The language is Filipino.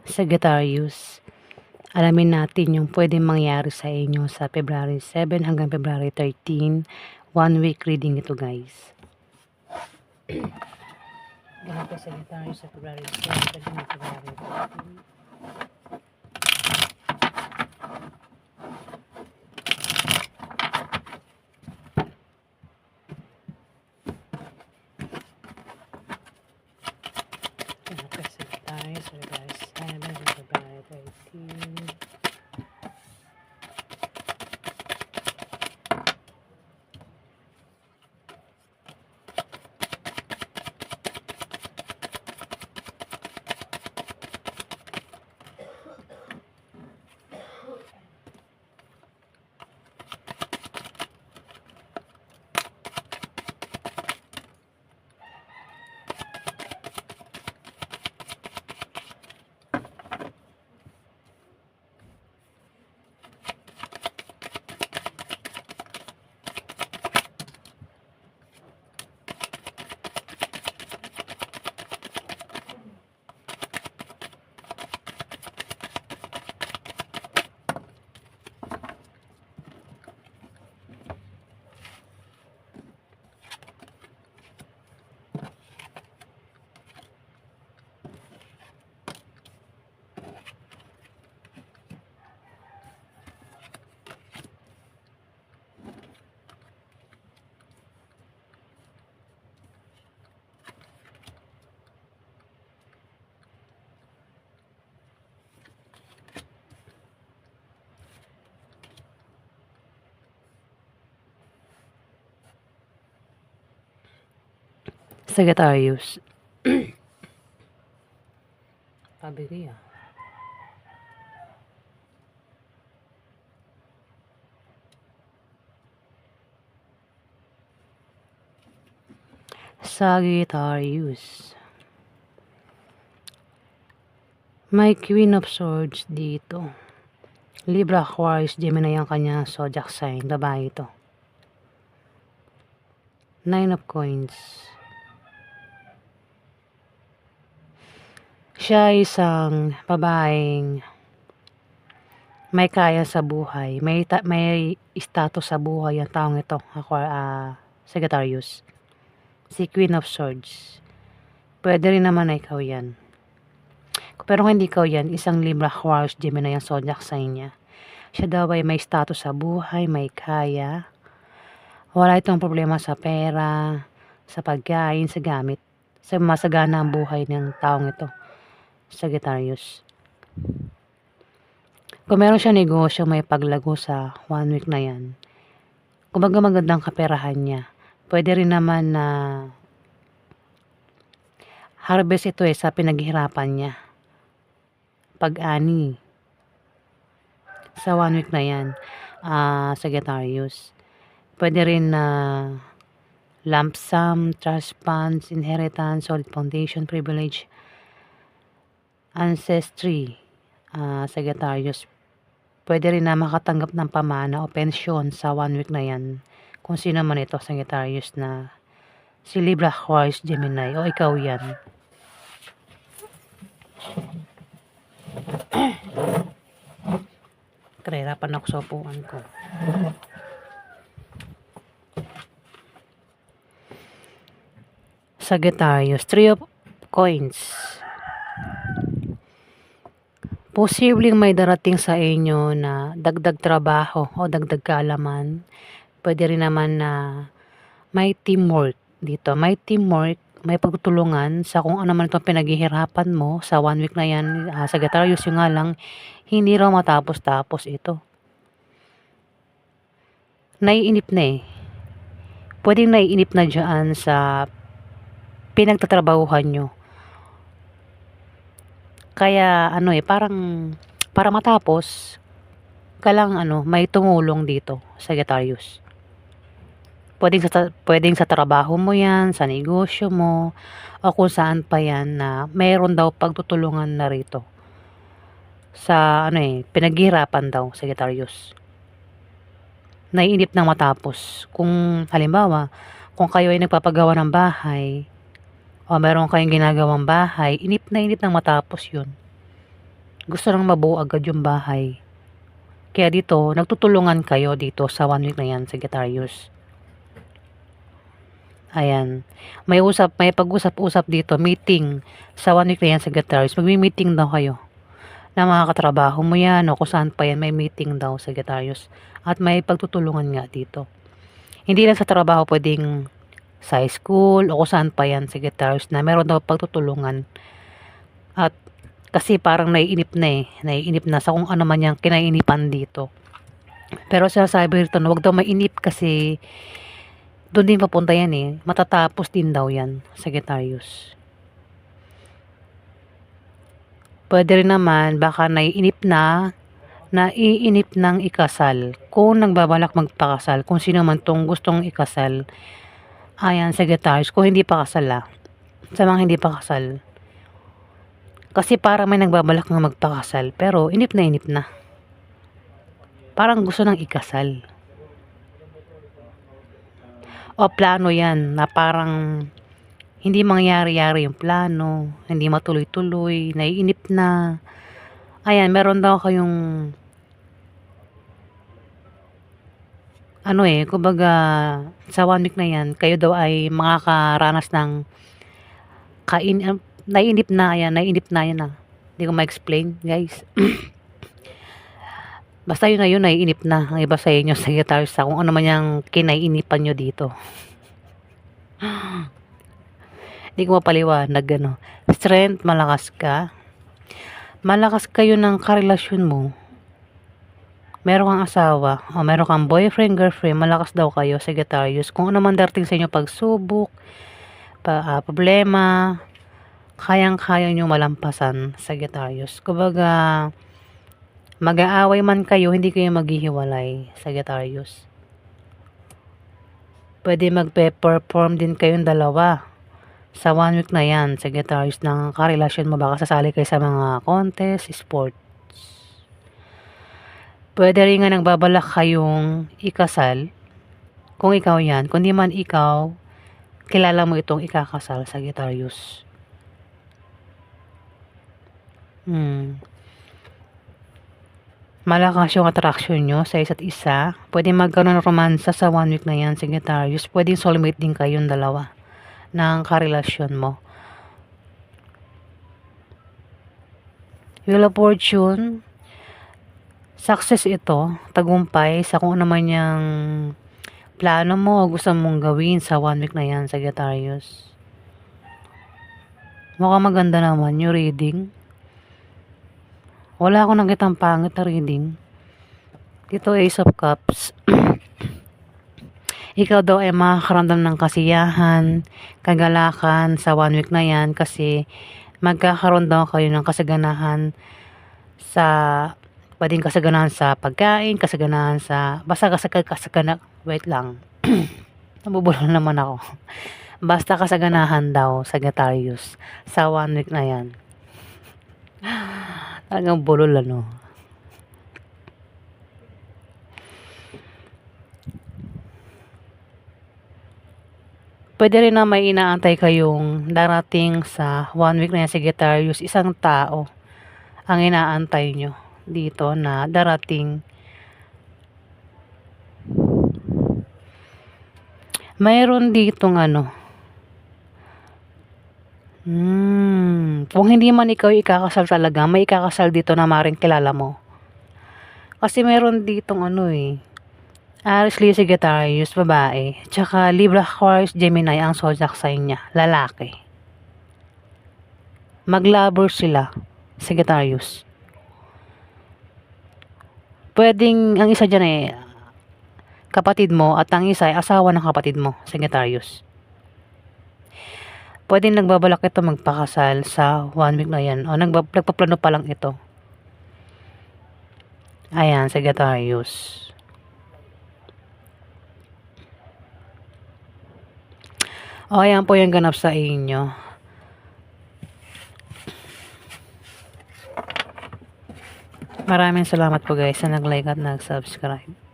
Sagittarius, alamin natin yung pwedeng mangyari sa inyo sa February 7 hanggang February 13. 1 week reading ito, guys. Ganito Sagittarius sa February 7 hanggang February 13. Ganito Sagittarius sa February 7 hanggang February 13. Sagittarius. Pabigay ah. Sagittarius. May Queen of Swords dito. Libra, Aquarius, Gemini ang kanya zodiac sign. Babae ito. 9 of Coins. Siya ay isang babaeng may kaya sa buhay. May status sa buhay ang taong ito. Sagittarius. Si Queen of Swords. Pwede rin naman na ikaw yan. Pero kung hindi ikaw yan, isang Libra, Aquarius, Gemini ang zodiac sign niya. Siya daw ay may status sa buhay, may kaya. Wala itong problema sa pera, sa pagkain, sa gamit. Sa masagana ang buhay ng taong ito. Sagittarius. Kung meron siya negosyo, may paglago sa 1 week na yan. Kumbaga magandang kaperahan niya. Pwede rin naman na harvest ito sa pinaghihirapan niya. Pag-ani. Sa 1 week na yan. Sagittarius. Pwede rin na lump sum, trust funds, inheritance, solid foundation, privilege, ancestry. Sagittarius. Pwede rin na makatanggap ng pamana o pensyon sa 1 week na yan. Kung sino man ito, Sagittarius, na si Libra, Aquarius, Gemini, o ikaw yan. Kahirapan ako sa upuan ko. Sagittarius, 3 of Coins. Posibleng may darating sa inyo na dagdag trabaho o dagdag kaalaman. Pwede rin naman na may teamwork dito. May teamwork, may pagtutulungan sa kung ano man itong pinaghihirapan mo sa 1 week na yan. Sagittarius, yung nga lang, hindi raw matapos-tapos ito. Naiinip na eh. Pwedeng naiinip na dyan sa pinagtatrabahuhan nyo. Kaya parang para matapos, may tumulong dito, Sagittarius. Pwedeng sa trabaho mo yan, sa negosyo mo, o kung saan pa yan na mayroon daw pagtutulungan na rito. Sa pinaghihirapan daw, Sagittarius. Naiinip nang matapos. Kung halimbawa, kung kayo ay nagpapagawa ng bahay, o meron kayong ginagawang bahay, inip nang matapos yun. gusto nang mabuo agad yung bahay. Kaya dito, nagtutulungan kayo dito sa 1 week na yan, Sagittarius. Ayan. May pag-usap-usap dito, meeting sa 1 week na yan, Sagittarius. Magmi-meeting daw kayo na mga katrabaho mo yan o kung saan pa yan, may meeting daw, Sagittarius. At may pagtutulungan nga dito. Hindi lang sa trabaho, pwedeng sa school o kung saan pa yan, Sagittarius, na meron daw pagtutulungan. At kasi parang naiinip na sa kung ano man yung kinainipan dito. Pero sinasabi rito na huwag daw mainip kasi doon din papunta yan eh. Matatapos din daw yan, Sagittarius. Pwede rin naman baka naiinip ng ikasal. Kung nagbabalak magpakasal, kung sino man tong gustong ikasal. Ayan, Sagittarius, kung hindi pa kasal sa mga hindi pa kasal. Kasi para may nagbabalak nga magpakasal, pero inip na. Parang gusto ng ikasal. O plano yan, na parang hindi mangyari-yari yung plano, hindi matuloy-tuloy, naiinip na. Ayan, meron daw kayong kumbaga sa 1 week na yan, kayo daw ay makakaranas ng naiinip na yan. Hindi ko ma-explain, guys. Basta yun na yun, naiinip na. Ang iba sa inyo, Sagittarius, sa kung ano man yung kinaiinipan nyo dito. Hindi ko mapaliwanag, Strength, malakas ka. Malakas kayo ng karelasyon mo. Meron kang asawa, o meron kang boyfriend, girlfriend, malakas daw kayo, Sagittarius. Kung ano man darating sa inyo, pagsubok, problema, kayang-kaya nyo malampasan, Sagittarius. Kumbaga, mag-aaway man kayo, hindi kayo maghihiwalay, Sagittarius. Pwede magpe-perform din kayong dalawa sa 1 week na yan, Sagittarius, ng karelasyon mo. Baka sasali kayo sa mga contest, sports. Pwede rin nga nagbabalak kayong ikasal, kung ikaw yan. Kung di man ikaw, kilala mo itong ikakasal, Sagittarius. Malakas yung attraction nyo sa isa't isa. Pwede magkaroon ng romansa sa 1 week na yan, Sagittarius. Pwede soulmate din kayong dalawa ng karelasyon mo. Wheel of Fortune, success ito, tagumpay sa kung ano man yung plano mo o gusto mong gawin sa 1 week na yan, Sagittarius. Mukhang maganda naman yung reading. Wala akong nakitang pangit na reading. Dito, Ace of Cups. Ikaw daw ay makakaramdam ng kasiyahan, kagalakan sa 1 week na yan kasi magkakaroon daw kayo ng kasaganahan pwedeng kasaganahan sa pagkain, kasaganahan sa, basta wait lang. Nabubulol naman ako. Basta kasaganahan daw, Sagittarius, sa 1 week na yan. Talagang bulol, Pwede rin na may inaantay kayong darating sa 1 week na yan, Sagittarius. Isang tao ang inaantay nyo dito na darating. Mayroon ditong kung hindi man ikaw ikakasal talaga, may ikakasal dito na maring kilala mo. Kasi mayroon ditong Aries, Leo, Sagittarius, babae. Tsaka Libra, Aquarius, Gemini ang zodiac sign niya, lalaki. Mag-lover sila, Sagittarius. Pwedeng ang isa dyan kapatid mo at ang isa ay asawa ng kapatid mo, Sagittarius. Pwede nagbabalak ito magpakasal sa 1 week na yan. O nagpaplano pa lang ito. Ayan, Sagittarius. O, ayan po yung ganap sa inyo. Maraming salamat po guys sa nag-like at nag-subscribe.